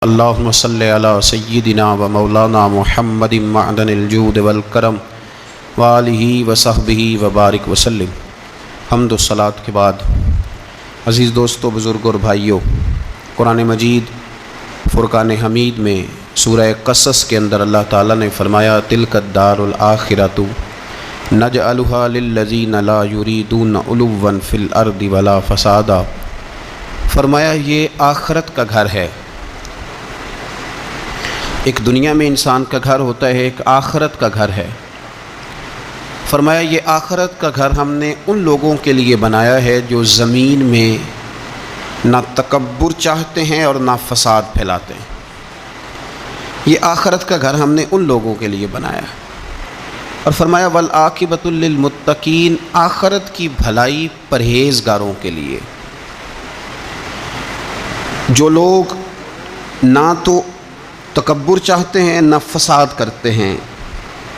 اللہم صلی علی سیدنا و مولانا محمد معدن الجود والکرم وآلہ وصحبہ وبارک وسلم۔ حمد و صلاۃ کے بعد عزیز دوستو، بزرگوں اور بھائیوں، قرآن مجید فرقان حمید میں سورہ قصص کے اندر اللہ تعالیٰ نے فرمایا تلک الدار الآخرۃ نجعلھا للذین لا یریدون علوا فی الارض ولا فسادا۔ فرمایا یہ آخرت کا گھر ہے۔ ایک دنیا میں انسان کا گھر ہوتا ہے، ایک آخرت کا گھر ہے۔ فرمایا یہ آخرت کا گھر ہم نے ان لوگوں کے لیے بنایا ہے جو زمین میں نہ تکبر چاہتے ہیں اور نہ فساد پھیلاتے ہیں۔ یہ آخرت کا گھر ہم نے ان لوگوں کے لیے بنایا ہے۔ اور فرمایا والعاقبۃ للمتقین، آخرت کی بھلائی پرہیزگاروں کے لیے۔ جو لوگ نہ تو تکبر چاہتے ہیں نہ فساد کرتے ہیں،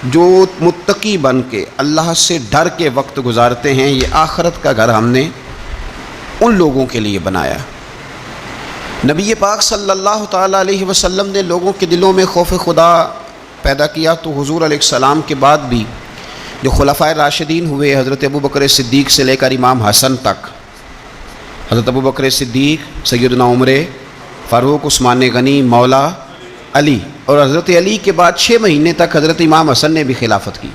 جو متقی بن کے اللہ سے ڈر کے وقت گزارتے ہیں، یہ آخرت کا گھر ہم نے ان لوگوں کے لیے بنایا۔ نبی پاک صلی اللہ تعالیٰ علیہ وسلم نے لوگوں کے دلوں میں خوف خدا پیدا کیا، تو حضور علیہ السلام کے بعد بھی جو خلفائے راشدین ہوئے، حضرت ابوبکر صدیق سے لے کر امام حسن تک، حضرت ابوبکر صدیق، سیدنا عمر فاروق، عثمان غنی، مولا علی، اور حضرت علی کے بعد 6 مہینے تک حضرت امام حسن نے بھی خلافت کی۔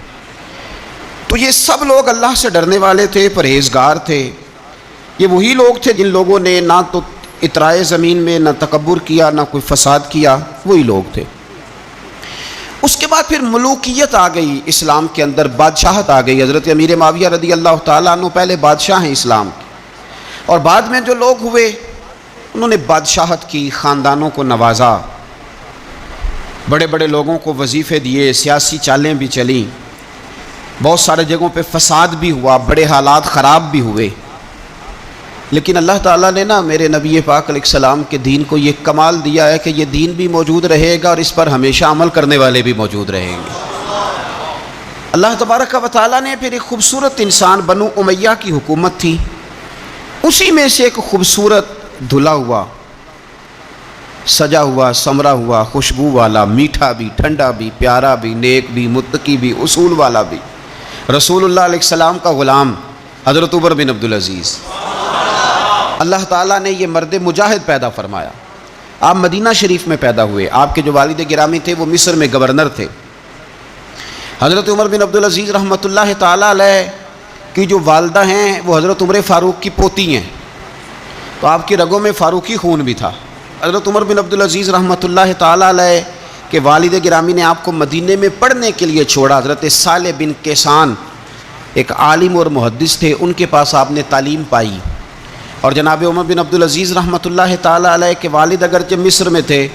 تو یہ سب لوگ اللہ سے ڈرنے والے تھے، پرہیزگار تھے۔ یہ وہی لوگ تھے جن لوگوں نے نہ تو اطراء زمین میں نہ تکبر کیا نہ کوئی فساد کیا، وہی لوگ تھے۔ اس کے بعد پھر ملوکیت آ گئی اسلام کے اندر، بادشاہت آ گئی۔ حضرت امیر معاویہ رضی اللہ تعالیٰ عنہ پہلے بادشاہ ہیں اسلام کے، اور بعد میں جو لوگ ہوئے انہوں نے بادشاہت کی، خاندانوں کو نوازا، بڑے بڑے لوگوں کو وظیفے دیے، سیاسی چالیں بھی چلیں، بہت سارے جگہوں پہ فساد بھی ہوا، بڑے حالات خراب بھی ہوئے۔ لیکن اللہ تعالیٰ نے میرے نبی پاک علیہ السلام کے دین کو یہ کمال دیا ہے کہ یہ دین بھی موجود رہے گا اور اس پر ہمیشہ عمل کرنے والے بھی موجود رہیں گے۔ اللہ تبارک و تعالیٰ نے پھر ایک خوبصورت انسان، بنو امیہ کی حکومت تھی، اسی میں سے ایک خوبصورت دھلا ہوا، سجا ہوا، سمرا ہوا، خوشبو والا، میٹھا بھی، ٹھنڈا بھی، پیارا بھی، نیک بھی، متقی بھی، اصول والا بھی، رسول اللہ علیہ السلام کا غلام حضرت عمر بن عبدالعزیز۔ اللہ تعالیٰ نے یہ مرد مجاہد پیدا فرمایا۔ آپ مدینہ شریف میں پیدا ہوئے، آپ کے جو والد گرامی تھے وہ مصر میں گورنر تھے۔ حضرت عمر بن عبدالعزیز رحمۃ اللہ تعالیٰ علیہ کی جو والدہ ہیں وہ حضرت عمر فاروق کی پوتی ہیں، تو آپ کی رگوں میں فاروقی خون بھی تھا۔ حضرت عمر بن عبدالعزیز رحمۃ اللہ تعالیٰ علیہ کے والد گرامی نے آپ کو مدینے میں پڑھنے کے لیے چھوڑا۔ حضرت صالح بن کیسان ایک عالم اور محدث تھے، ان کے پاس آپ نے تعلیم پائی۔ اور جناب عمر بن عبدالعزیز رحمۃ اللہ تعالیٰ علیہ کے والد اگرچہ مصر میں تھے،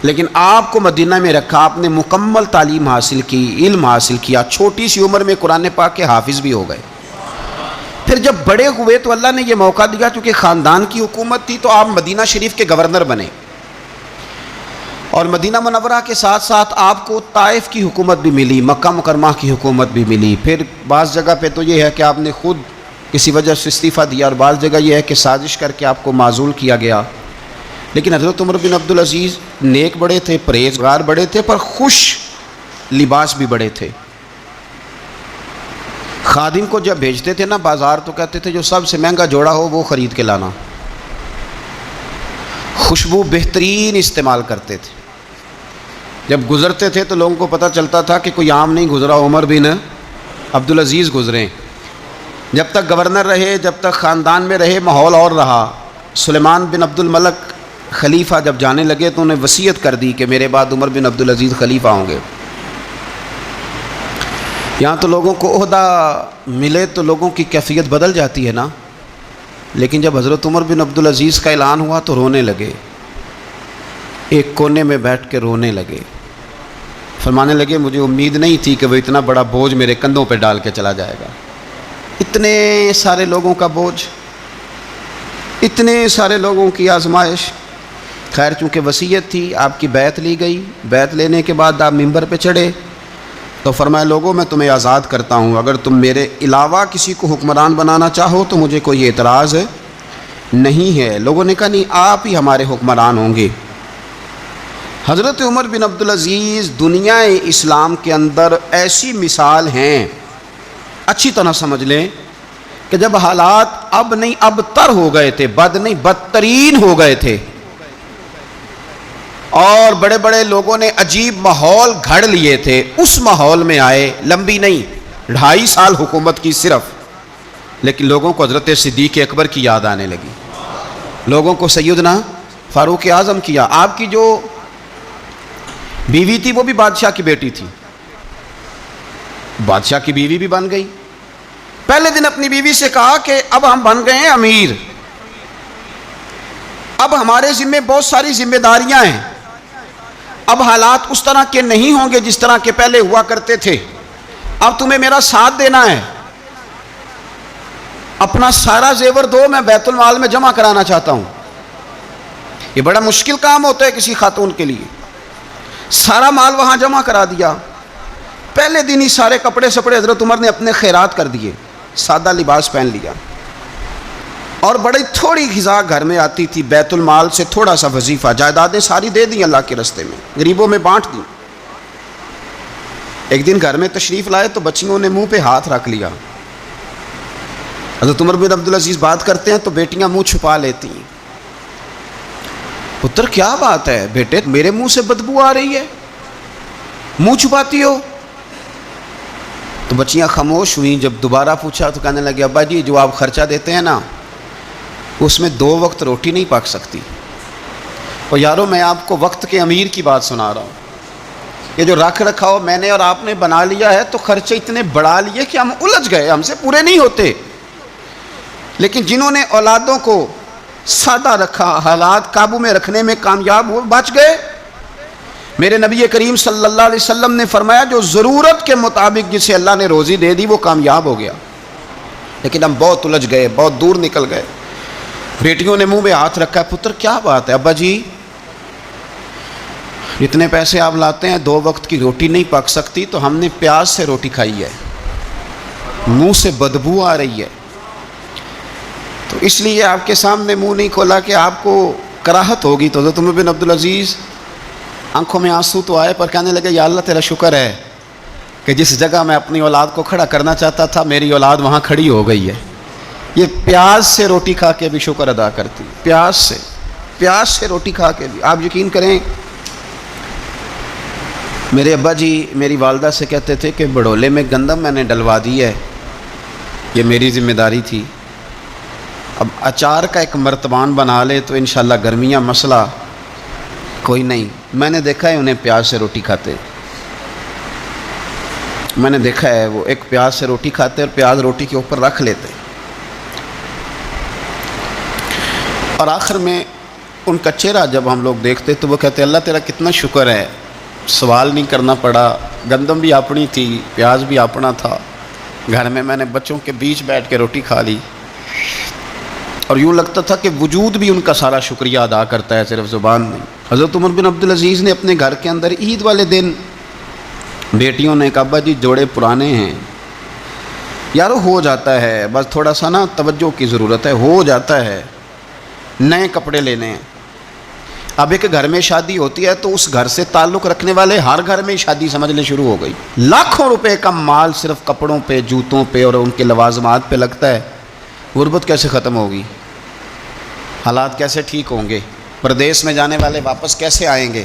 لیکن آپ کو مدینہ میں رکھا، آپ نے مکمل تعلیم حاصل کی، علم حاصل کیا، چھوٹی سی عمر میں قرآن پاک کے حافظ بھی ہو گئے۔ پھر جب بڑے ہوئے تو اللہ نے یہ موقع دیا، چونکہ خاندان کی حکومت تھی تو آپ مدینہ شریف کے گورنر بنے، اور مدینہ منورہ کے ساتھ ساتھ آپ کو طائف کی حکومت بھی ملی، مکہ مکرمہ کی حکومت بھی ملی۔ پھر بعض جگہ پہ تو یہ ہے کہ آپ نے خود کسی وجہ سے استعفیٰ دیا، اور بعض جگہ یہ ہے کہ سازش کر کے آپ کو معزول کیا گیا۔ لیکن حضرت عمر بن عبدالعزیز نیک بڑے تھے، پرہیزگار بڑے تھے، پر خوش لباس بھی بڑے تھے۔ خادم کو جب بھیجتے تھے بازار تو کہتے تھے جو سب سے مہنگا جوڑا ہو وہ خرید کے لانا۔ خوشبو بہترین استعمال کرتے تھے۔ جب گزرتے تھے تو لوگوں کو پتہ چلتا تھا کہ کوئی عام نہیں گزرا، عمر بن عبدالعزیز گزرے۔ جب تک گورنر رہے، جب تک خاندان میں رہے، ماحول اور رہا۔ سلیمان بن عبد الملک خلیفہ جب جانے لگے تو انہیں وصیت کر دی کہ میرے بعد عمر بن عبدالعزیز خلیفہ ہوں گے۔ یہاں تو لوگوں کو عہدہ ملے تو لوگوں کی کیفیت بدل جاتی ہے نا، لیکن جب حضرت عمر بن عبدالعزیز کا اعلان ہوا تو رونے لگے، ایک کونے میں بیٹھ کے رونے لگے، فرمانے لگے مجھے امید نہیں تھی کہ وہ اتنا بڑا بوجھ میرے کندھوں پہ ڈال کے چلا جائے گا۔ اتنے سارے لوگوں کا بوجھ، اتنے سارے لوگوں کی آزمائش۔ خیر چونکہ وصیت تھی، آپ کی بیعت لی گئی۔ بیعت لینے کے بعد آپ ممبر پہ چڑھے تو فرمایا لوگوں میں تمہیں آزاد کرتا ہوں، اگر تم میرے علاوہ کسی کو حکمران بنانا چاہو تو مجھے کوئی اعتراض نہیں ہے۔ لوگوں نے کہا نہیں، آپ ہی ہمارے حکمران ہوں گے۔ حضرت عمر بن عبدالعزیز دنیا اسلام کے اندر ایسی مثال ہیں، اچھی طرح سمجھ لیں کہ جب حالات اب نہیں اب تر ہو گئے تھے، بد نہیں بدترین ہو گئے تھے، اور بڑے بڑے لوگوں نے عجیب ماحول گھڑ لیے تھے، اس ماحول میں آئے، لمبی نہیں 2.5 سال حکومت کی صرف، لیکن لوگوں کو حضرت صدیق اکبر کی یاد آنے لگی، لوگوں کو سیدنا فاروق اعظم کیا۔ آپ کی جو بیوی تھی وہ بھی بادشاہ کی بیٹی تھی، بادشاہ کی بیوی بھی بن گئی۔ پہلے دن اپنی بیوی سے کہا کہ اب ہم بن گئے ہیں امیر، اب ہمارے ذمہ بہت ساری ذمہ داریاں ہیں، اب حالات اس طرح کے نہیں ہوں گے جس طرح کے پہلے ہوا کرتے تھے، اب تمہیں میرا ساتھ دینا ہے، اپنا سارا زیور دو، میں بیت المال میں جمع کرانا چاہتا ہوں۔ یہ بڑا مشکل کام ہوتا ہے کسی خاتون کے لیے، سارا مال وہاں جمع کرا دیا۔ پہلے دن ہی سارے کپڑے سپڑے حضرت عمر نے اپنے خیرات کر دیے، سادہ لباس پہن لیا، اور بڑی تھوڑی غذا گھر میں آتی تھی، بیت المال سے تھوڑا سا وظیفہ، جائیدادیں ساری دے دیں اللہ کے راستے میں، غریبوں میں بانٹ دیں۔ ایک دن گھر میں تشریف لائے تو بچیوں نے منہ پہ ہاتھ رکھ لیا۔ حضرت عمر بن عبدالعزیز بات کرتے ہیں تو بیٹیاں منہ چھپا لیتی ہیں۔ پتر کیا بات ہے بیٹے، میرے منہ سے بدبو آ رہی ہے، منہ چھپاتی ہو؟ تو بچیاں خاموش ہوئیں۔ جب دوبارہ پوچھا تو کہنے لگے ابا جی جو آپ خرچہ دیتے ہیں نا اس میں 2 وقت روٹی نہیں پک سکتی۔ اور یارو میں آپ کو وقت کے امیر کی بات سنا رہا ہوں، یہ جو رکھ رکھا ہو میں نے اور آپ نے بنا لیا ہے تو خرچے اتنے بڑھا لیے کہ ہم الجھ گئے، ہم سے پورے نہیں ہوتے۔ لیکن جنہوں نے اولادوں کو سادہ رکھا، حالات قابو میں رکھنے میں کامیاب ہوئے، بچ گئے۔ میرے نبی کریم صلی اللہ علیہ وسلم نے فرمایا جو ضرورت کے مطابق جسے اللہ نے روزی دے دی وہ کامیاب ہو گیا، لیکن ہم بہت الجھ گئے، بہت دور نکل گئے۔ بیٹیوں نے منہ میں ہاتھ رکھا، پتر کیا بات ہے ابا جی، جتنے پیسے آپ لاتے ہیں 2 وقت کی روٹی نہیں پک سکتی، تو ہم نے پیاز سے روٹی کھائی ہے، منہ سے بدبو آ رہی ہے، تو اس لیے آپ کے سامنے منہ نہیں کھولا کہ آپ کو کراہت ہوگی۔ تو حضرت عمر بن عبدالعزیز آنکھوں میں آنسو تو آئے، پر کہنے لگے یا اللہ تیرا شکر ہے کہ جس جگہ میں اپنی اولاد کو کھڑا کرنا چاہتا تھا میری اولاد وہاں کھڑی ہو گئی ہے۔ یہ پیاز سے روٹی کھا کے بھی شکر ادا کرتی، پیاز سے روٹی کھا کے بھی۔ آپ یقین کریں میرے ابا جی میری والدہ سے کہتے تھے کہ بڑولے میں گندم میں نے ڈلوا دی ہے، یہ میری ذمہ داری تھی، اب اچار کا ایک مرتبان بنا لے تو انشاءاللہ گرمیاں مسئلہ کوئی نہیں۔ میں نے دیکھا ہے انہیں پیاز سے روٹی کھاتے، میں نے دیکھا ہے وہ ایک پیاز سے روٹی کھاتے اور پیاز روٹی کے اوپر رکھ لیتے، اور آخر میں ان کا چہرہ جب ہم لوگ دیکھتے تو وہ کہتے اللہ تیرا کتنا شکر ہے، سوال نہیں کرنا پڑا، گندم بھی اپنی تھی، پیاز بھی اپنا تھا، گھر میں میں نے بچوں کے بیچ بیٹھ کے روٹی کھا لی، اور یوں لگتا تھا کہ وجود بھی ان کا سارا شکریہ ادا کرتا ہے، صرف زبان نہیں۔ حضرت عمر بن عبدالعزیز نے اپنے گھر کے اندر عید والے دن بیٹیوں نے کہا ابا جی جوڑے پرانے ہیں، یارو ہو جاتا ہے، بس تھوڑا سا نا توجہ کی ضرورت ہے، ہو جاتا ہے، نئے کپڑے لینے ہیں۔ اب ایک گھر میں شادی ہوتی ہے تو اس گھر سے تعلق رکھنے والے ہر گھر میں شادی سمجھنے شروع ہو گئی، لاکھوں روپے کا مال صرف کپڑوں پہ، جوتوں پہ اور ان کے لوازمات پہ لگتا ہے۔ غربت کیسے ختم ہوگی؟ حالات کیسے ٹھیک ہوں گے؟ پردیس میں جانے والے واپس کیسے آئیں گے؟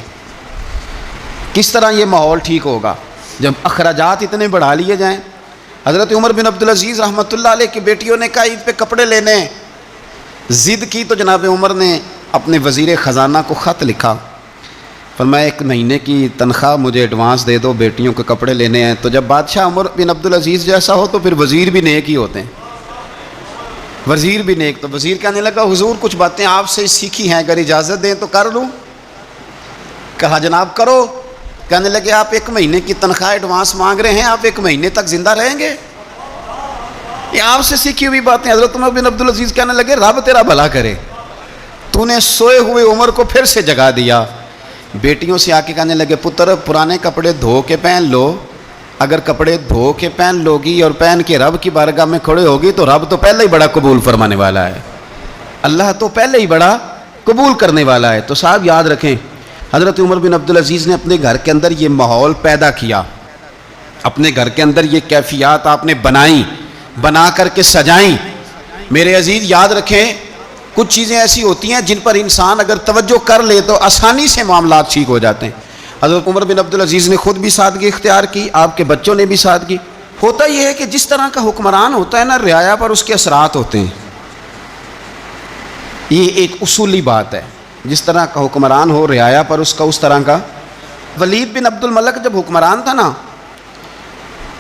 کس طرح یہ ماحول ٹھیک ہوگا جب اخراجات اتنے بڑھا لیے جائیں؟ حضرت عمر بن عبدالعزیز رحمۃ اللہ علیہ کی بیٹیوں نے کہا عید پہ کپڑے لینے، ضد کی تو جناب عمر نے اپنے وزیر خزانہ کو خط لکھا، فرمایا 1 مہینے کی تنخواہ مجھے ایڈوانس دے دو، بیٹیوں کے کپڑے لینے ہیں۔ تو جب بادشاہ عمر بن عبدالعزیز جیسا ہو تو پھر وزیر بھی نیک ہی ہوتے ہیں، وزیر بھی نیک۔ تو وزیر کہنے لگا حضور کچھ باتیں آپ سے سیکھی ہیں، اگر اجازت دیں تو کر لوں؟ کہا جناب کرو۔ کہنے لگے آپ 1 مہینے کی تنخواہ ایڈوانس مانگ رہے ہیں، آپ 1 مہینے تک زندہ رہیں گے؟ یہ آپ سے سیکھی ہوئی باتیں۔ حضرت عمر بن عبدالعزیز کہنے لگے رب تیرا بھلا کرے، تو نے سوئے ہوئے عمر کو پھر سے جگا دیا۔ بیٹیوں سے آ کے کہنے لگے پتر پرانے کپڑے دھو کے پہن لو، اگر کپڑے دھو کے پہن لوگی اور پہن کے رب کی بارگاہ میں کھڑے ہوگی تو رب تو پہلے ہی بڑا قبول فرمانے والا ہے، اللہ تو پہلے ہی بڑا قبول کرنے والا ہے۔ تو صاحب یاد رکھیں حضرت عمر بن عبدالعزیز نے اپنے گھر کے اندر یہ ماحول پیدا کیا، اپنے گھر کے اندر یہ کیفیات آپ نے بنائیں، بنا کر کے سجائیں۔ میرے عزیز یاد رکھیں، کچھ چیزیں ایسی ہوتی ہیں جن پر انسان اگر توجہ کر لے تو آسانی سے معاملات ٹھیک ہو جاتے ہیں۔ حضرت عمر بن عبدالعزیز نے خود بھی سادگی اختیار کی، آپ کے بچوں نے بھی سادگی۔ ہوتا یہ ہے کہ جس طرح کا حکمران ہوتا ہے نا، رعایا پر اس کے اثرات ہوتے ہیں، یہ ایک اصولی بات ہے۔ جس طرح کا حکمران ہو، رعایا پر اس کا اس طرح کا۔ ولید بن عبد الملک جب حکمران تھا نا،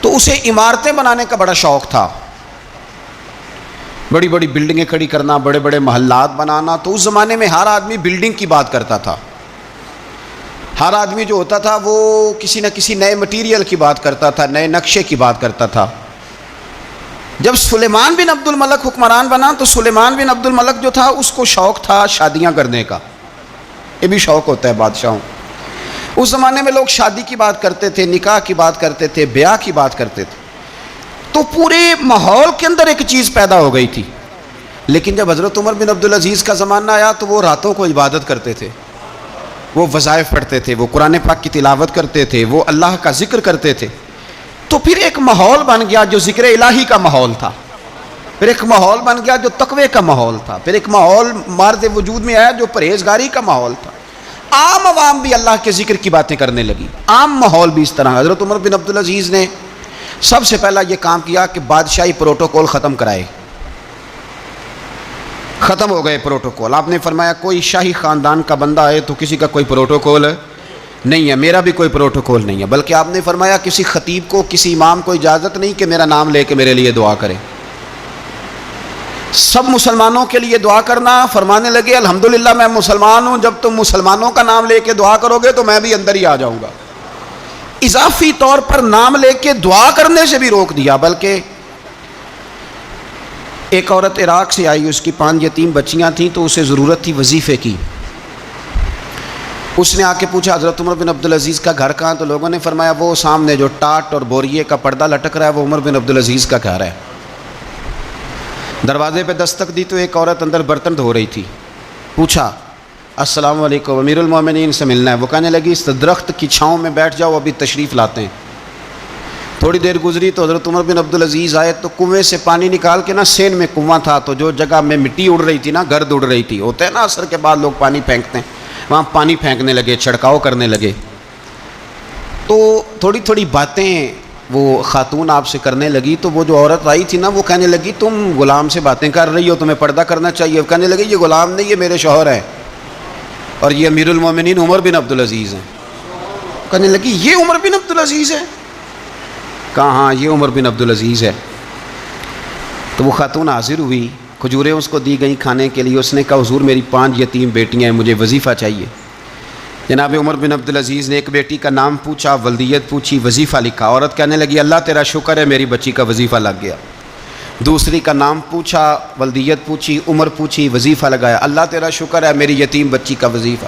تو اسے عمارتیں بنانے کا بڑا شوق تھا، بڑی بڑی بلڈنگیں کھڑی کرنا، بڑے بڑے محلات بنانا۔ تو اس زمانے میں ہر آدمی بلڈنگ کی بات کرتا تھا، ہر آدمی جو ہوتا تھا وہ کسی نہ کسی نئے مٹیریل کی بات کرتا تھا، نئے نقشے کی بات کرتا تھا۔ جب سلیمان بن عبد الملک حکمران بنا تو سلیمان بن عبد الملک جو تھا اس کو شوق تھا شادیاں کرنے کا، یہ بھی شوق ہوتا ہے بادشاہوں۔ اس زمانے میں لوگ شادی کی بات کرتے تھے، نکاح کی بات کرتے تھے، بیاہ کی بات کرتے تھے۔ تو پورے ماحول کے اندر ایک چیز پیدا ہو گئی تھی۔ لیکن جب حضرت عمر بن عبدالعزیز کا زمانہ آیا تو وہ راتوں کو عبادت کرتے تھے، وہ وظائف پڑھتے تھے، وہ قرآن پاک کی تلاوت کرتے تھے، وہ اللہ کا ذکر کرتے تھے۔ تو پھر ایک ماحول بن گیا جو ذکر الہی کا ماحول تھا، پھر ایک ماحول بن گیا جو تقوی کا ماحول تھا، پھر ایک ماحول مارد وجود میں آیا جو پرہیزگاری کا ماحول تھا۔ عام عوام بھی اللہ کے ذکر کی باتیں کرنے لگی، عام ماحول بھی اس طرح۔ حضرت عمر بن عبدالعزیز نے سب سے پہلا یہ کام کیا کہ بادشاہی پروٹوکول ختم کرائے، ختم ہو گئے پروٹوکول۔ آپ نے فرمایا کوئی شاہی خاندان کا بندہ آئے تو کسی کا کوئی پروٹوکول نہیں ہے، میرا بھی کوئی پروٹوکول نہیں ہے، بلکہ آپ نے فرمایا کسی خطیب کو، کسی امام کو اجازت نہیں کہ میرا نام لے کے میرے لیے دعا کرے۔ سب مسلمانوں کے لیے دعا کرنا، فرمانے لگے الحمدللہ میں مسلمان ہوں، جب تم مسلمانوں کا نام لے کے دعا کرو گے تو میں بھی اندر ہی آ جاؤں گا۔ اضافی طور پر نام لے کے دعا کرنے سے بھی روک دیا۔ بلکہ ایک عورت عراق سے آئی، اس کی 5 یتیم بچیاں تھیں، تو اسے ضرورت تھی وظیفے کی۔ اس نے آ کے پوچھا حضرت عمر بن عبدالعزیز کا گھر کہاں؟ تو لوگوں نے فرمایا وہ سامنے جو ٹاٹ اور بوریے کا پردہ لٹک رہا ہے وہ عمر بن عبدالعزیز کا گھر ہے۔ دروازے پہ دستک دی تو ایک عورت اندر برتن دھو رہی تھی۔ پوچھا السلام علیکم، امیر المومنین سے ملنا ہے۔ وہ کہنے لگی اس درخت کی چھاؤں میں بیٹھ جاؤ، ابھی تشریف لاتے ہیں۔ تھوڑی دیر گزری تو حضرت عمر بن عبدالعزیز آئے تو کنویں سے پانی نکال کے نا، سین میں کنواں تھا، تو جو جگہ میں مٹی اڑ رہی تھی نا، گرد اڑ رہی تھی، ہوتا ہے نا عصر کے بعد لوگ پانی پھینکتے ہیں، وہاں پانی پھینکنے لگے، چھڑکاؤ کرنے لگے۔ تو تھوڑی تھوڑی باتیں وہ خاتون آپ سے کرنے لگی، تو وہ جو عورت آئی تھی نا وہ کہنے لگی تم غلام سے باتیں کر رہی ہو، تمہیں پردہ کرنا چاہیے۔ کہنے لگی یہ غلام نہیں، یہ میرے شوہر ہیں، اور یہ امیر المومنین عمر بن عبدالعزیز ہیں۔ کہنے لگی یہ عمر بن عبدالعزیز ہے؟ کہا ہاں یہ عمر بن عبدالعزیز ہے۔ تو وہ خاتون حاضر ہوئی، کھجوریں اس کو دی گئیں کھانے کے لیے۔ اس نے کہا حضور میری 5 یتیم بیٹیاں ہیں، مجھے وظیفہ چاہیے۔ جناب عمر بن عبدالعزیز نے ایک بیٹی کا نام پوچھا، ولدیت پوچھی، وظیفہ لکھا۔ عورت کہنے لگی اللہ تیرا شکر ہے میری بچی کا وظیفہ لگ گیا۔ دوسری کا نام پوچھا، ولدیت پوچھی، عمر پوچھی، وظیفہ لگایا۔ اللہ تیرا شکر ہے میری یتیم بچی کا وظیفہ۔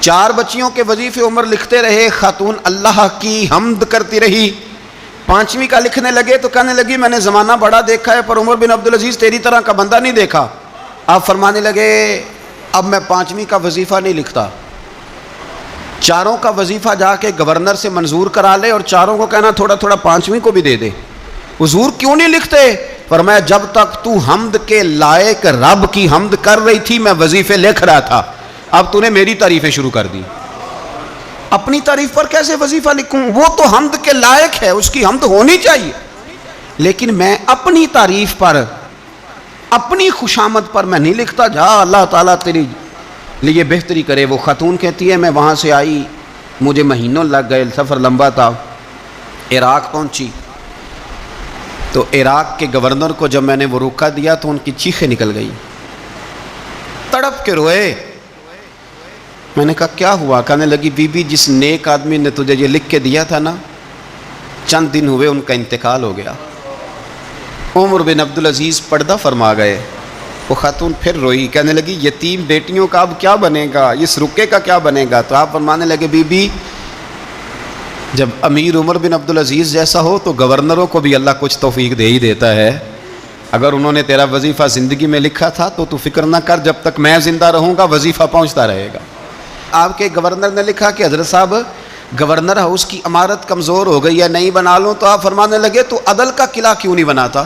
4 بچیوں کے وظیفے عمر لکھتے رہے، خاتون اللہ کی حمد کرتی رہی۔ 5ویں کا لکھنے لگے تو کہنے لگی میں نے زمانہ بڑا دیکھا ہے پر عمر بن عبدالعزیز تیری طرح کا بندہ نہیں دیکھا۔ آپ فرمانے لگے اب میں 5ویں کا وظیفہ نہیں لکھتا، 4 کا وظیفہ جا کے گورنر سے منظور کرا لے اور 4 کو کہنا تھوڑا تھوڑا 5ویں کو بھی دے دے۔ حضور کیوں نہیں لکھتے؟ فرمایا جب تک تو حمد کے لائق رب کی حمد کر رہی تھی میں وظیفے لکھ رہا تھا، اب تو نے میری تعریفیں شروع کر دی۔ اپنی تعریف پر کیسے وظیفہ لکھوں؟ وہ تو حمد کے لائق ہے، اس کی حمد ہونی چاہیے، لیکن میں اپنی تعریف پر، اپنی خوشامد پر میں نہیں لکھتا۔ جا اللہ تعالیٰ تیری لیے بہتری کرے۔ وہ خاتون کہتی ہے میں وہاں سے آئی، مجھے مہینوں لگ گئے، سفر لمبا تھا، عراق پہنچی تو عراق کے گورنر کو جب میں نے وہ روکا دیا تو ان کی چیخیں نکل گئی، تڑپ کے روئے۔ میں نے کہا کیا ہوا؟ کہنے لگی بی بی جس نیک آدمی نے تجھے یہ لکھ کے دیا تھا نا، چند دن ہوئے ان کا انتقال ہو گیا۔ عمر بن عبدالعزیز پردہ فرما گئے۔ وہ خاتون پھر روئی، کہنے لگی یتیم بیٹیوں کا اب کیا بنے گا، اس رکے کا کیا بنے گا؟ تو آپ فرمانے لگے بی بی جب امیر عمر بن عبدالعزیز جیسا ہو تو گورنروں کو بھی اللہ کچھ توفیق دے ہی دیتا ہے۔ اگر انہوں نے تیرا وظیفہ زندگی میں لکھا تھا تو فکر نہ کر، جب تک میں زندہ رہوں گا وظیفہ پہنچتا رہے گا۔ آپ کے گورنر نے لکھا کہ حضرت صاحب گورنر ہاؤس کی عمارت کمزور ہو گئی ہے, نہیں بنا لوں. تو آپ فرمانے لگے تو عدل کا قلعہ کیوں نہیں بناتا,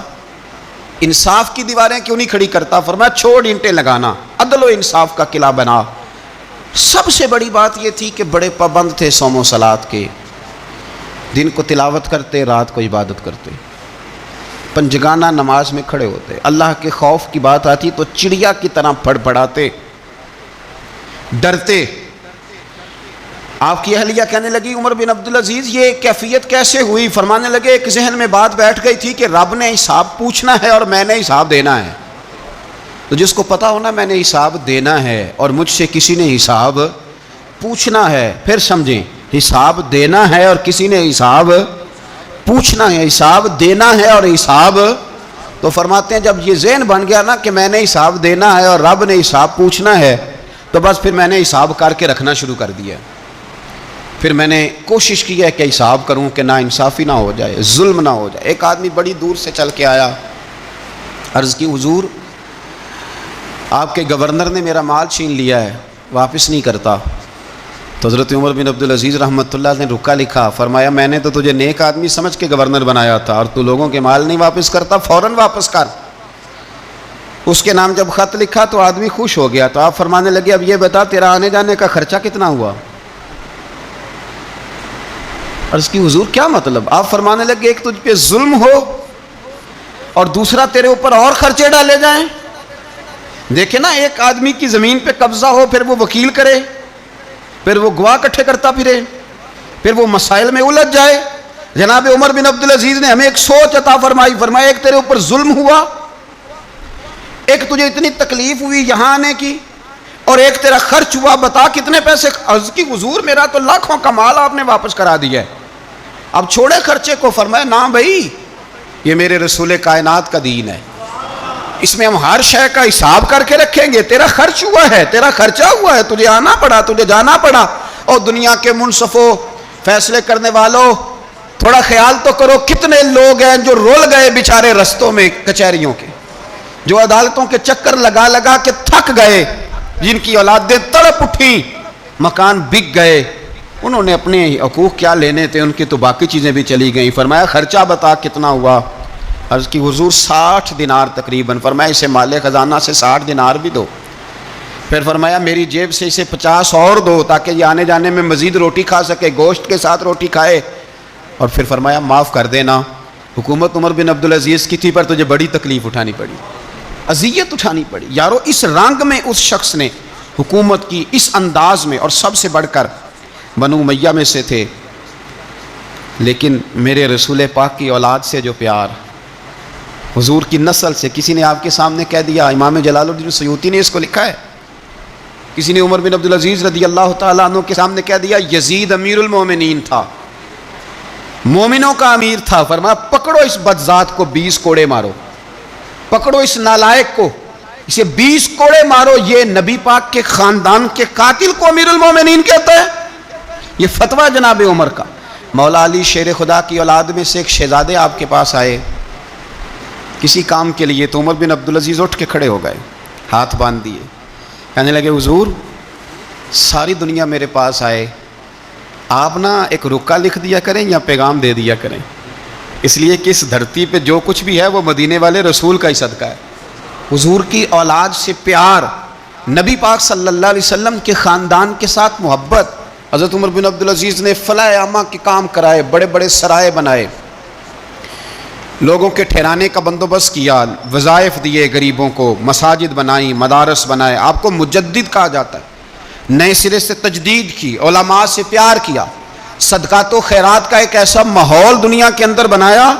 انصاف کی دیواریں کیوں نہیں کھڑی کرتا؟ فرمایا چھوڑ اینٹیں لگانا, عدل و انصاف کا قلعہ بنا. سب سے بڑی بات یہ تھی کہ بڑے پابند تھے صوم و صلات کے, دن کو تلاوت کرتے, رات کو عبادت کرتے, پنجگانہ نماز میں کھڑے ہوتے, اللہ کے خوف کی بات آتی تو چڑیا کی طرح پڑ پڑاتے, ڈرتے. آپ کی اہلیہ کہنے لگی عمر بن عبدالعزیز یہ کیفیت کیسے ہوئی؟ فرمانے لگے ایک ذہن میں بات بیٹھ گئی تھی کہ رب نے حساب پوچھنا ہے اور میں نے حساب دینا ہے. تو جس کو پتا ہونا میں نے حساب دینا ہے اور مجھ سے کسی نے حساب پوچھنا ہے, پھر سمجھیں, حساب دینا ہے اور کسی نے حساب پوچھنا ہے, حساب دینا ہے اور حساب. تو فرماتے ہیں جب یہ ذہن بن گیا نا کہ میں نے حساب دینا ہے اور رب نے حساب پوچھنا ہے, تو بس پھر میں نے حساب کر کے رکھنا شروع کر دیا. پھر میں نے کوشش کی ہے کہ حساب کروں کہ نا انصافی نہ ہو جائے, ظلم نہ ہو جائے. ایک آدمی بڑی دور سے چل کے آیا, عرض کی حضور آپ کے گورنر نے میرا مال چھین لیا ہے, واپس نہیں کرتا. تو حضرت عمر بن عبدالعزیز رحمۃ اللہ نے رکا لکھا, فرمایا میں نے تو تجھے نیک آدمی سمجھ کے گورنر بنایا تھا اور تو لوگوں کے مال نہیں واپس کرتا, فوراً واپس کر. اس کے نام جب خط لکھا تو آدمی خوش ہو گیا. تو آپ فرمانے لگے اب یہ بتا تیرا آنے جانے کا خرچہ کتنا ہوا؟ عرض کی حضور کیا مطلب؟ آپ فرمانے لگے ایک تجھ پہ ظلم ہو اور دوسرا تیرے اوپر اور خرچے ڈالے جائیں. دیکھیں نا, ایک آدمی کی زمین پہ قبضہ ہو, پھر وہ وکیل کرے, پھر وہ گواہ اکٹھے کرتا پھرے, پھر وہ مسائل میں الجھ جائے. جناب عمر بن عبدالعزیز نے ہمیں ایک سوچ عطا فرمائی. فرمایا ایک تیرے اوپر ظلم ہوا, ایک تجھے اتنی تکلیف ہوئی یہاں آنے کی, اور ایک تیرا خرچ ہوا, بتا کتنے پیسے؟ عرض کی حضور میرا تو لاکھوں کا مال آپ نے واپس کرا دیا ہے, اب چھوڑے خرچے کو. فرمایا نا بھائی, یہ میرے رسول کائنات کا دین ہے, اس میں ہم ہر شے کا حساب کر کے رکھیں گے. تیرا خرچ ہوا ہے, تیرا خرچہ ہوا ہے, تجھے آنا پڑا, تجھے جانا پڑا. اور دنیا کے منصفوں, فیصلے کرنے والوں, تھوڑا خیال تو کرو کتنے لوگ ہیں جو رول گئے بیچارے رستوں میں کچہریوں کے, جو عدالتوں کے چکر لگا لگا کے تھک گئے, جن کی اولادیں تڑپ اٹھیں, مکان بک گئے. انہوں نے اپنے حقوق کیا لینے تھے, ان کی تو باقی چیزیں بھی چلی گئیں. فرمایا خرچہ بتا کتنا ہوا؟ عرض کی حضور 60 دینار تقریباً. فرمایا اسے مال خزانہ سے 60 دینار بھی دو. پھر فرمایا میری جیب سے اسے 50 اور دو تاکہ یہ آنے جانے میں مزید روٹی کھا سکے, گوشت کے ساتھ روٹی کھائے. اور پھر فرمایا معاف کر دینا, حکومت عمر بن عبدالعزیز کی تھی پر تجھے بڑی تکلیف اٹھانی پڑی, اذیت اٹھانی پڑی. یارو اس رنگ میں اس شخص نے حکومت کی, اس انداز میں, اور سب سے بڑھ کر بنو امیہ میں سے تھے. لیکن میرے رسول پاک کی اولاد سے جو پیار, حضور کی نسل سے, کسی نے آپ کے سامنے کہہ دیا, امام جلال الدین سیوطی نے اس کو لکھا ہے, کسی نے عمر بن عبدالعزیز رضی اللہ تعالیٰ عنہ کے سامنے کہہ دیا یزید امیر المومنین تھا, مومنوں کا امیر تھا. فرمایا پکڑو اس بدذات کو 20 کوڑے مارو, پکڑو اس نالائق کو, اسے 20 کوڑے مارو. یہ نبی پاک کے خاندان کے قاتل کو امیر المومنین کہتا ہے. یہ فتویٰ جناب عمر کا. مولا علی شیر خدا کی اولاد میں سے ایک شہزادے آپ کے پاس آئے کسی کام کے لیے, تو عمر بن عبدالعزیز اٹھ کے کھڑے ہو گئے, ہاتھ باندھ دیے, کہنے لگے حضور ساری دنیا میرے پاس آئے, آپ نا ایک رکا لکھ دیا کریں یا پیغام دے دیا کریں, اس لیے کہ اس دھرتی پہ جو کچھ بھی ہے وہ مدینے والے رسول کا ہی صدقہ ہے. حضور کی اولاد سے پیار, نبی پاک صلی اللہ علیہ وسلم کے خاندان کے ساتھ محبت. حضرت عمر بن عبدالعزیز نے فلاح عامہ کے کام کرائے, بڑے بڑے سرائے بنائے, لوگوں کے ٹھہرانے کا بندوبست کیا, وظائف دیے غریبوں کو, مساجد بنائیں, مدارس بنائے. آپ کو مجدد کہا جاتا ہے. نئے سرے سے تجدید کی, علماء سے پیار کیا, صدقات و خیرات کا ایک ایسا ماحول دنیا کے اندر بنایا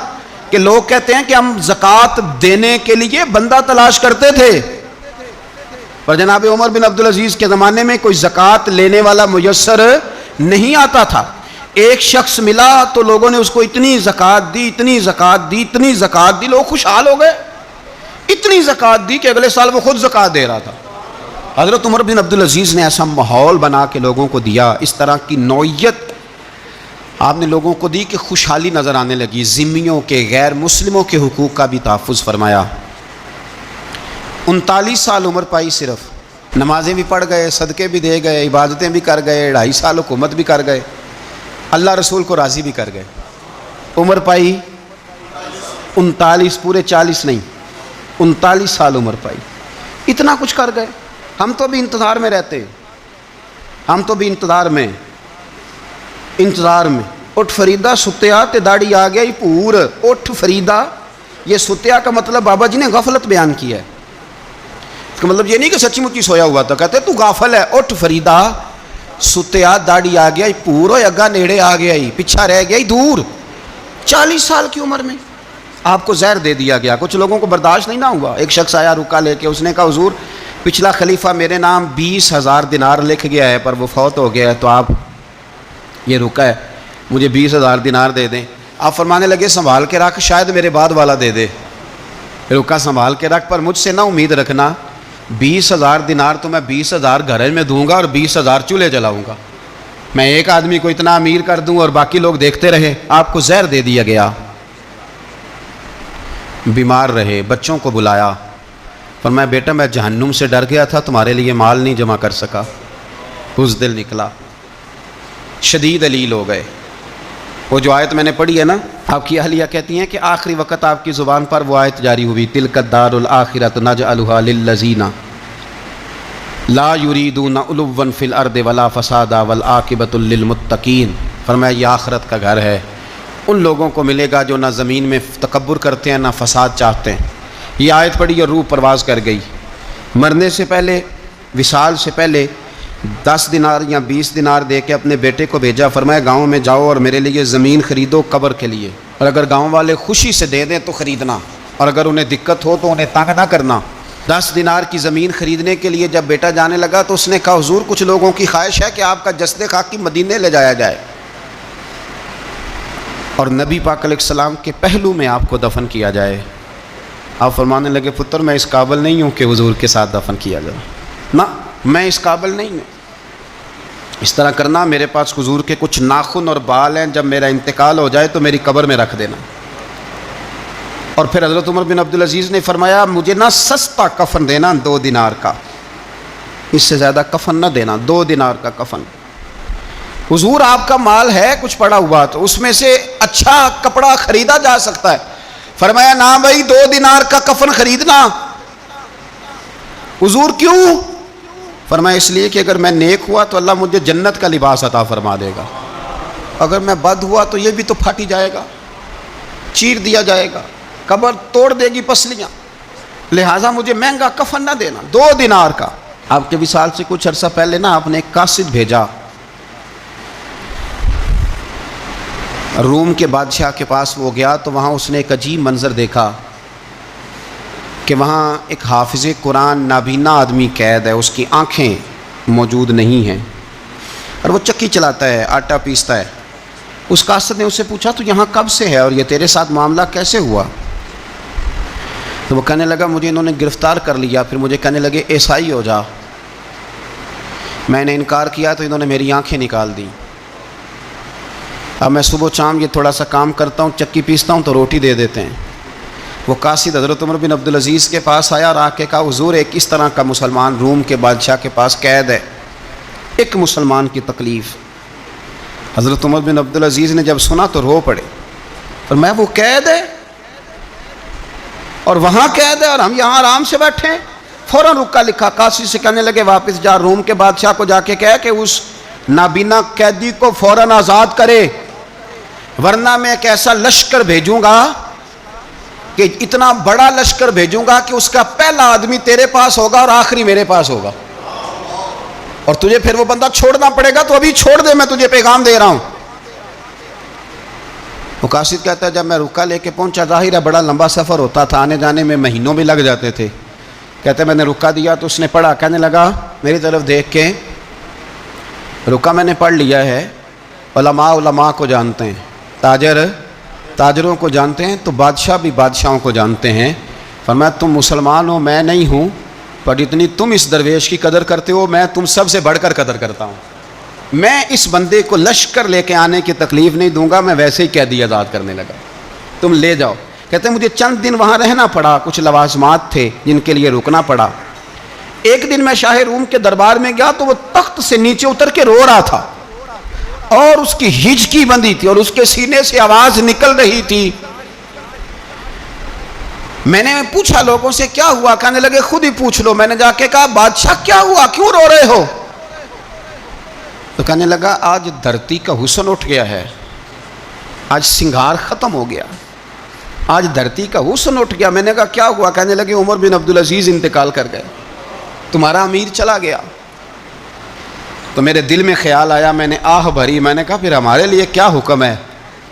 کہ لوگ کہتے ہیں کہ ہم زکوٰۃ دینے کے لیے بندہ تلاش کرتے تھے, پر جناب عمر بن عبدالعزیز کے زمانے میں کوئی زکوٰۃ لینے والا میسر نہیں آتا تھا. ایک شخص ملا تو لوگوں نے اس کو اتنی زکوٰۃ دی, اتنی زکوٰۃ دی, اتنی زکوٰۃ دی, لوگ خوشحال ہو گئے. اتنی زکوٰۃ دی کہ اگلے سال وہ خود زکوٰۃ دے رہا تھا. حضرت عمر بن عبدالعزیز نے ایسا ماحول بنا کے لوگوں کو دیا, اس طرح کی نوعیت آپ نے لوگوں کو دی کہ خوشحالی نظر آنے لگی. ذمیوں کے, غیر مسلموں کے حقوق کا بھی تحفظ فرمایا. 39 سال عمر پائی صرف, نمازیں بھی پڑھ گئے، صدقے بھی دے گئے، عبادتیں بھی کر گئے، 2.5 سال حکومت بھی کر گئے، اللہ رسول کو راضی بھی کر گئے۔ عمر پائی 39، پورے 40 نہیں، 39 سال عمر پائی، اتنا کچھ کر گئے۔ ہم تو بھی انتظار میں رہتے، ہم تو بھی انتظار میں اٹھ فریدہ ستیا تے داڑھی آ گیا ہی پور، اٹھ فریدہ، یہ ستیا کا مطلب بابا جی نے غفلت بیان کیا ہے، اس کا مطلب یہ نہیں کہ سچی مچی سویا ہوا تھا، کہتے تو غافل ہے، اٹھ فریدہ ستیا داڑھی آ گیا ہی پور، اگا نیڑے آ گیا ہی، پیچھا رہ گیا ہی دور۔ 40 سال کی عمر میں آپ کو زہر دے دیا گیا، کچھ لوگوں کو برداشت نہیں نہ ہوا۔ ایک شخص آیا رکا لے کے، اس نے کہا حضور پچھلا خلیفہ میرے نام 20,000 دینار لکھ گیا ہے پر وہ فوت ہو گیا ہے، تو آپ یہ رکا ہے مجھے 20,000 دینار دے دیں۔ آپ فرمانے لگے سنبھال کے رکھ، شاید میرے بعد والا دے دے۔ رکا سنبھال کے رکھ، پر مجھ سے نہ امید رکھنا 20,000 دینار تو میں 20,000 گھر میں دوں گا اور 20,000 چولہے جلاؤں گا، میں ایک آدمی کو اتنا امیر کر دوں اور باقی لوگ دیکھتے رہے۔ آپ کو زہر دے دیا گیا، بیمار رہے، بچوں کو بلایا، فرمایا بیٹا میں جہنم سے ڈر گیا تھا، تمہارے لیے مال نہیں جمع کر سکا، بزدل نکلا، شدید علیل ہو گئے۔ وہ جو آیت میں نے پڑھی ہے نا، آپ کی اہلیہ کہتی ہیں کہ آخری وقت آپ کی زبان پر وہ آیت جاری ہوئی، تلک الدار الآخرۃ نجعلھا للذین لا یریدون علوا فی الارض ولا فسادا والعاقبۃ للمتقین۔ فرمایا یہ آخرت کا گھر ہے، ان لوگوں کو ملے گا جو نہ زمین میں تکبر کرتے ہیں نہ فساد چاہتے ہیں۔ یہ آیت پڑھی اور روح پرواز کر گئی۔ مرنے سے پہلے، وصال سے پہلے 10 دینار یا 20 دینار دے کے اپنے بیٹے کو بھیجا، فرمایا گاؤں میں جاؤ اور میرے لیے زمین خریدو قبر کے لیے، اور اگر گاؤں والے خوشی سے دے دیں تو خریدنا، اور اگر انہیں دقت ہو تو انہیں تنگ نہ کرنا۔ 10 دینار کی زمین خریدنے کے لیے جب بیٹا جانے لگا تو اس نے کہا حضور کچھ لوگوں کی خواہش ہے کہ آپ کا جسد خاکی مدینے لے جایا جائے اور نبی پاک علیہ السلام کے پہلو میں آپ کو دفن کیا جائے۔ آپ فرمانے لگے پتر میں اس قابل نہیں ہوں کہ حضور کے ساتھ دفن کیا جائے، نہ میں اس قابل نہیں ہوں، اس طرح کرنا میرے پاس حضور کے کچھ ناخن اور بال ہیں، جب میرا انتقال ہو جائے تو میری قبر میں رکھ دینا۔ اور پھر حضرت عمر بن عبدالعزیز نے فرمایا مجھے نہ سستا کفن دینا 2 دینار کا، اس سے زیادہ کفن نہ دینا، 2 دینار کا کفن۔ حضور آپ کا مال ہے کچھ پڑا ہوا تو اس میں سے اچھا کپڑا خریدا جا سکتا ہے، فرمایا نہ بھائی 2 دینار کا کفن خریدنا۔ حضور کیوں؟ فرمایا اس لیے کہ اگر میں نیک ہوا تو اللہ مجھے جنت کا لباس عطا فرما دے گا، اگر میں بد ہوا تو یہ بھی تو پھاٹی جائے گا، چیر دیا جائے گا، قبر توڑ دے گی پسلیاں، لہٰذا مجھے مہنگا کفن نہ دینا، 2 دینار کا۔ آپ کے وصال سے کچھ عرصہ پہلے نا آپ نے ایک قاصد بھیجا روم کے بادشاہ کے پاس، وہ گیا تو وہاں اس نے ایک عجیب منظر دیکھا کہ وہاں ایک حافظ قرآن نابینا آدمی قید ہے، اس کی آنکھیں موجود نہیں ہیں اور وہ چکی چلاتا ہے، آٹا پیستا ہے۔ اس قاصد نے اس سے پوچھا تو یہاں کب سے ہے اور یہ تیرے ساتھ معاملہ کیسے ہوا؟ تو وہ کہنے لگا مجھے انہوں نے گرفتار کر لیا، پھر مجھے کہنے لگے عیسائی ہو جا، میں نے انکار کیا تو انہوں نے میری آنکھیں نکال دیں، اب میں صبح شام یہ تھوڑا سا کام کرتا ہوں، چکی پیستا ہوں تو روٹی دے دیتے ہیں۔ وہ قاصد حضرت عمر بن عبدالعزیز کے پاس آیا اور آ کے کہا حضور ایک اس طرح کا مسلمان روم کے بادشاہ کے پاس قید ہے، ایک مسلمان کی تکلیف۔ حضرت عمر بن عبدالعزیز نے جب سنا تو رو پڑے، اور میں وہ قید ہے اور وہاں قید ہے اور ہم یہاں آرام سے بیٹھے ہیں۔ فوراً رکا لکھا، قاصد سے کہنے لگے واپس جا، روم کے بادشاہ کو جا کے کہہ کہ اس نابینا قیدی کو فوراً آزاد کرے، ورنہ میں ایک ایسا لشکر بھیجوں گا کہ اتنا بڑا لشکر بھیجوں گا کہ اس کا پہلا آدمی تیرے پاس ہوگا اور آخری میرے پاس ہوگا، اور تجھے پھر وہ بندہ چھوڑنا پڑے گا، تو ابھی چھوڑ دے، میں تجھے پیغام دے رہا ہوں۔ وہ قاصد کہتا ہے جب میں رکا لے کے پہنچا، ظاہر ہے بڑا لمبا سفر ہوتا تھا، آنے جانے میں مہینوں بھی لگ جاتے تھے، کہتے میں نے رکا دیا تو اس نے پڑھا، کہنے لگا میری طرف دیکھ کے رکا میں نے پڑھ لیا ہے، علماء علماء کو جانتے ہیں، تاجر تاجروں کو جانتے ہیں، تو بادشاہ بھی بادشاہوں کو جانتے ہیں۔ فرمایا تم مسلمان ہو میں نہیں ہوں، پر اتنی تم اس درویش کی قدر کرتے ہو میں تم سب سے بڑھ کر قدر کرتا ہوں، میں اس بندے کو لشکر لے کے آنے کی تکلیف نہیں دوں گا، میں ویسے ہی قیدی آزاد کرنے لگا، تم لے جاؤ۔ کہتے ہیں مجھے چند دن وہاں رہنا پڑا، کچھ لوازمات تھے جن کے لیے رکنا پڑا، ایک دن میں شاہ روم کے دربار میں گیا تو وہ تخت سے نیچے اتر کے رو رہا تھا اور اس کی ہچکی بندھی تھی اور اس کے سینے سے آواز نکل رہی تھی. میں نے پوچھا لوگوں سے کیا ہوا؟ کہنے لگے خود ہی پوچھ لو. میں نے جا کے کہا بادشاہ کیا ہوا، کیوں رو رہے ہو؟ تو کہنے لگا آج دھرتی کا حسن اٹھ گیا ہے، آج سنگار ختم ہو گیا، آج دھرتی کا حسن اٹھ گیا. میں نے کہا کیا ہوا؟ کہنے لگے عمر بن عبدالعزیز انتقال کر گئے، تمہارا امیر چلا گیا. تو میرے دل میں خیال آیا، میں نے آہ بھری. میں نے کہا پھر ہمارے لیے کیا حکم ہے؟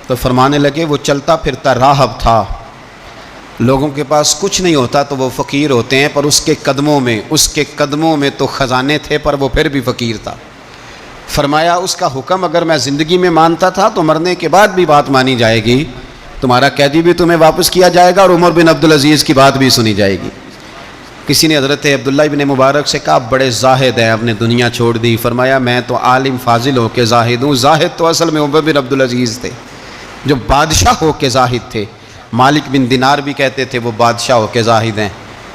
تو فرمانے لگے وہ چلتا پھرتا راہب تھا، لوگوں کے پاس کچھ نہیں ہوتا تو وہ فقیر ہوتے ہیں، پر اس کے قدموں میں تو خزانے تھے، پر وہ پھر بھی فقیر تھا. فرمایا اس کا حکم اگر میں زندگی میں مانتا تھا تو مرنے کے بعد بھی بات مانی جائے گی، تمہارا قیدی بھی تمہیں واپس کیا جائے گا اور عمر بن عبدالعزیز کی بات بھی سنی جائے گی. کسی نے حضرت عبداللہ ابن مبارک سے کہا بڑے زاہد ہیں، آپ نے دنیا چھوڑ دی. فرمایا میں تو عالم فاضل ہو کے زاہد ہوں. زاہد تو اصل میں عمر بن عبدالعزیز تھے جو بادشاہ ہو کے زاہد تھے. مالک بن دینار بھی کہتے تھے وہ بادشاہ ہو کے زاہد ہیں.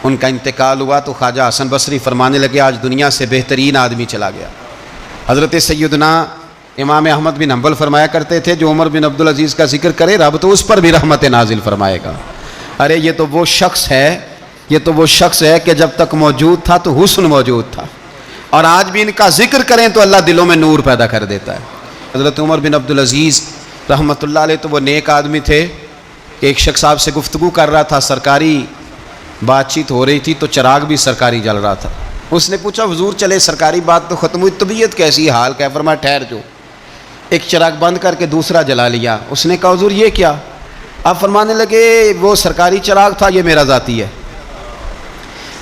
ان کا انتقال ہوا تو خواجہ حسن بصری فرمانے لگے آج دنیا سے بہترین آدمی چلا گیا. حضرت سیدنا امام احمد بن حنبل فرمایا کرتے تھے جو عمر بن عبدالعزیز کا ذکر کرے رب تو اس پر بھی رحمت نازل فرمائے گا. ارے یہ تو وہ شخص ہے کہ جب تک موجود تھا تو حسن موجود تھا، اور آج بھی ان کا ذکر کریں تو اللہ دلوں میں نور پیدا کر دیتا ہے. حضرت عمر بن عبدالعزیز رحمۃ اللہ علیہ تو وہ نیک آدمی تھے کہ ایک شخص آپ سے گفتگو کر رہا تھا، سرکاری بات چیت ہو رہی تھی تو چراغ بھی سرکاری جل رہا تھا. اس نے پوچھا حضور چلے سرکاری بات تو ختم ہوئی، طبیعت کیسی، حال کیا؟ فرمایا ٹھہر جو. ایک چراغ بند کر کے دوسرا جلا لیا. اس نے کہا حضور یہ کیا؟ آپ فرمانے لگے وہ سرکاری چراغ تھا، یہ میرا ذاتی ہے.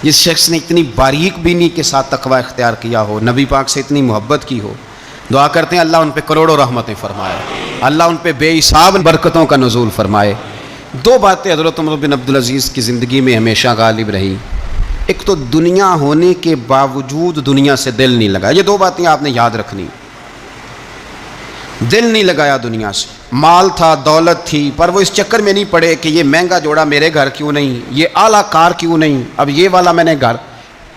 جس شخص نے اتنی باریک بینی کے ساتھ تقوی اختیار کیا ہو، نبی پاک سے اتنی محبت کی ہو، دعا کرتے ہیں اللہ ان پہ کروڑوں رحمتیں فرمائے، اللہ ان پہ بے حساب برکتوں کا نزول فرمائے. دو باتیں حضرت عمر بن عبدالعزیز کی زندگی میں ہمیشہ غالب رہی. ایک تو دنیا ہونے کے باوجود دنیا سے دل نہیں لگا. یہ دو باتیں آپ نے یاد رکھنی. دل نہیں لگایا دنیا سے. مال تھا، دولت تھی، پر وہ اس چکر میں نہیں پڑے کہ یہ مہنگا جوڑا میرے گھر کیوں نہیں، یہ اعلیٰ کار کیوں نہیں، اب یہ والا میں نے گھر.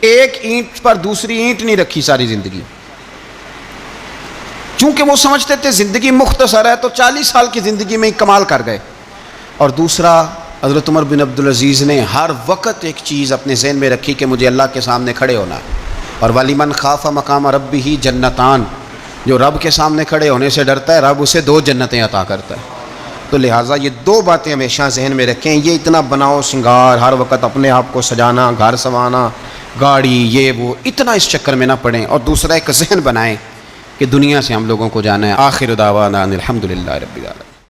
ایک اینٹ پر دوسری اینٹ نہیں رکھی ساری زندگی. چونکہ وہ سمجھتے تھے زندگی مختصر ہے تو 40 سال کی زندگی میں ہی کمال کر گئے. اور دوسرا حضرت عمر بن عبدالعزیز نے ہر وقت ایک چیز اپنے ذہن میں رکھی کہ مجھے اللہ کے سامنے کھڑے ہونا ہے. اور وَلِمَنْ خَافَ مَقَامَ رَبِّهِ جَنَّتَانِ، جو رب کے سامنے کھڑے ہونے سے ڈرتا ہے رب اسے 2 جنتیں عطا کرتا ہے. تو لہٰذا یہ 2 باتیں ہمیشہ ذہن میں رکھیں. یہ اتنا بناؤ سنگار، ہر وقت اپنے آپ کو سجانا، گھر سنوانا، گاڑی، یہ وہ، اتنا اس چکر میں نہ پڑیں. اور دوسرا ایک ذہن بنائیں کہ دنیا سے ہم لوگوں کو جانا ہے. آخر دعوانا الحمدللہ رب العالمین.